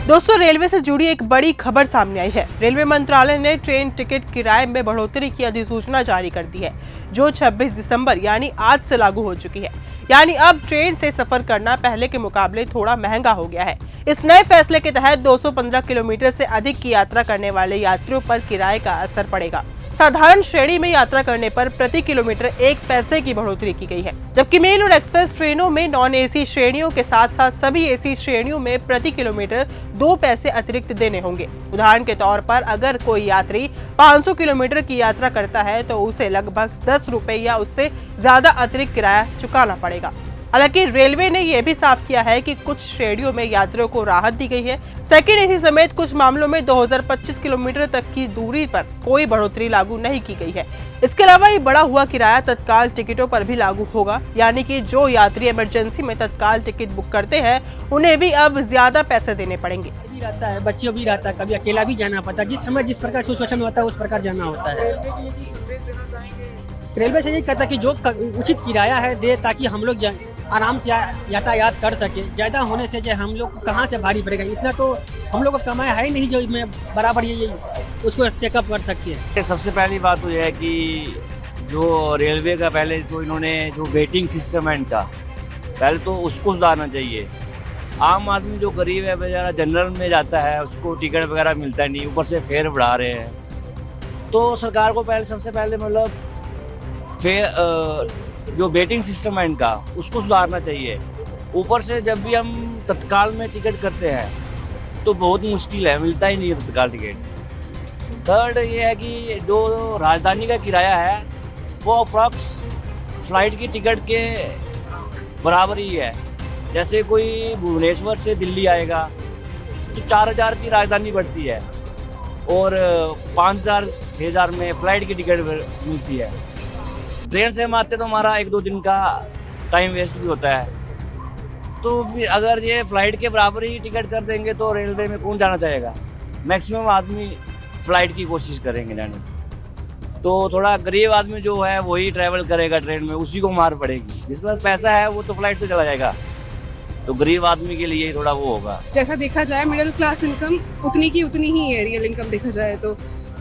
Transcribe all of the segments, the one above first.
दोस्तों, रेलवे से जुड़ी एक बड़ी खबर सामने आई है। रेलवे मंत्रालय ने ट्रेन टिकट किराए में बढ़ोतरी की अधिसूचना जारी कर दी है, जो 26 दिसंबर यानी आज से लागू हो चुकी है। यानी अब ट्रेन से सफर करना पहले के मुकाबले थोड़ा महंगा हो गया है। इस नए फैसले के तहत 215 किलोमीटर से अधिक की यात्रा करने वाले यात्रियों पर किराए का असर पड़ेगा। साधारण श्रेणी में यात्रा करने पर प्रति किलोमीटर 1 पैसे की बढ़ोतरी की गई है, जबकि मेल और एक्सप्रेस ट्रेनों में नॉन एसी श्रेणियों के साथ साथ सभी एसी श्रेणियों में प्रति किलोमीटर 2 पैसे अतिरिक्त देने होंगे। उदाहरण के तौर पर अगर कोई यात्री 500 किलोमीटर की यात्रा करता है तो उसे लगभग 10 रुपए या उससे ज्यादा अतिरिक्त किराया चुकाना पड़ेगा। हालांकि रेलवे ने यह भी साफ किया है कि कुछ श्रेणियों में यात्रियों को राहत दी गई है। सेकंड एसी समेत कुछ मामलों में 2025 किलोमीटर तक की दूरी पर कोई बढ़ोतरी लागू नहीं की गई है। इसके अलावा ये बढ़ा हुआ किराया तत्काल टिकटों पर भी लागू होगा, यानी कि जो यात्री इमरजेंसी में तत्काल टिकट बुक करते हैं उन्हें भी अब ज्यादा पैसे देने पड़ेंगे। भी रहता है, बच्चों भी रहता है, कभी अकेला भी जाना पड़ता है। जिस समय जिस प्रकार सिचुएशन होता है उस प्रकार जाना होता है। रेलवे से यही कहता है कि जो उचित किराया है दे, ताकि हम लोग आराम से यातायात कर सके। ज़्यादा होने से जो हम लोग को कहाँ से भारी पड़ेगा, इतना तो हम लोग को कमाया है ही नहीं जो मैं बराबर ये उसको टेकअप कर सकती है। सबसे पहली बात तो यह है कि जो रेलवे का पहले जो इन्होंने जो वेटिंग सिस्टम है इनका, पहले तो उसको सुधारना चाहिए। आम आदमी जो गरीब है बेचारा जनरल में जाता है, उसको टिकट वगैरह मिलता नहीं, ऊपर से फेयर बढ़ा रहे हैं। तो सरकार को पहले सबसे पहले मतलब फेयर जो वेटिंग सिस्टम है इनका उसको सुधारना चाहिए। ऊपर से जब भी हम तत्काल में टिकट करते हैं तो बहुत मुश्किल है, मिलता ही नहीं है तत्काल टिकट। थर्ड ये है कि जो राजधानी का किराया है वो अप्रॉक्स फ्लाइट की टिकट के बराबर ही है। जैसे कोई भुवनेश्वर से दिल्ली आएगा तो 4000 की राजधानी बढ़ती है और 5000-6000 में फ्लाइट की टिकट मिलती है। ट्रेन से हम आते तो हमारा 1-2 दिन का टाइम वेस्ट भी होता है। तो फिर अगर ये फ्लाइट के बराबर ही टिकट कर देंगे तो रेलवे में कौन जाना चाहेगा? मैक्सिमम आदमी फ्लाइट की कोशिश करेंगे जाने की। तो थोड़ा गरीब आदमी जो है वही ट्रैवल करेगा ट्रेन में, उसी को मार पड़ेगी। जिसके पास पैसा है वो तो फ्लाइट से चला जाएगा, तो गरीब आदमी के लिए थोड़ा वो होगा। जैसा देखा जाए मिडिल क्लास इनकम उतनी की उतनी ही है, रियल इनकम देखा जाए तो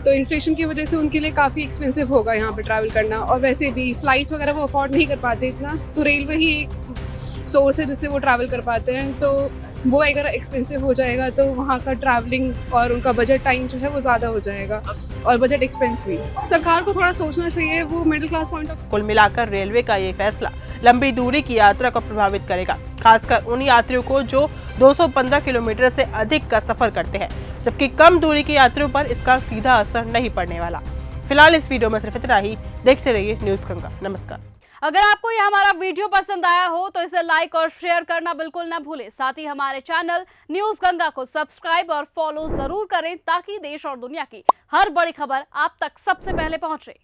इन्फ्लेशन की वजह से उनके लिए काफ़ी एक्सपेंसिव होगा यहाँ पे ट्रैवल करना। और वैसे भी फ्लाइट्स वगैरह वो अफोर्ड नहीं कर पाते इतना, तो रेलवे ही एक सोर्स है जिससे वो ट्रैवल कर पाते हैं। तो वो अगर एक्सपेंसिव हो जाएगा तो वहाँ का ट्रैवलिंग और उनका बजट टाइम जो है वो ज़्यादा हो जाएगा और बजट एक्सपेंस भी। सरकार को थोड़ा सोचना चाहिए, वो मिडिल क्लास पॉइंट ऑफ। कुल मिलाकर रेलवे का ये फैसला लंबी दूरी की यात्रा को प्रभावित करेगा, खासकर उन यात्रियों को जो 215 किलोमीटर से अधिक का सफर करते हैं, जबकि कम दूरी के यात्रियों पर इसका सीधा असर नहीं पड़ने वाला। फिलहाल इस वीडियो में सिर्फ इतना ही। देखते रहिए न्यूज़ गंगा। नमस्कार। अगर आपको ये हमारा वीडियो पसंद आया हो तो इसे लाइक और शेयर करना बिल्कुल ना भूलें। साथ ही हमारे चैनल न्यूज़ गंगा को सब्सक्राइब और फॉलो जरूर करें, ताकि देश और दुनिया की हर बड़ी खबर आप तक सबसे पहले पहुंचे।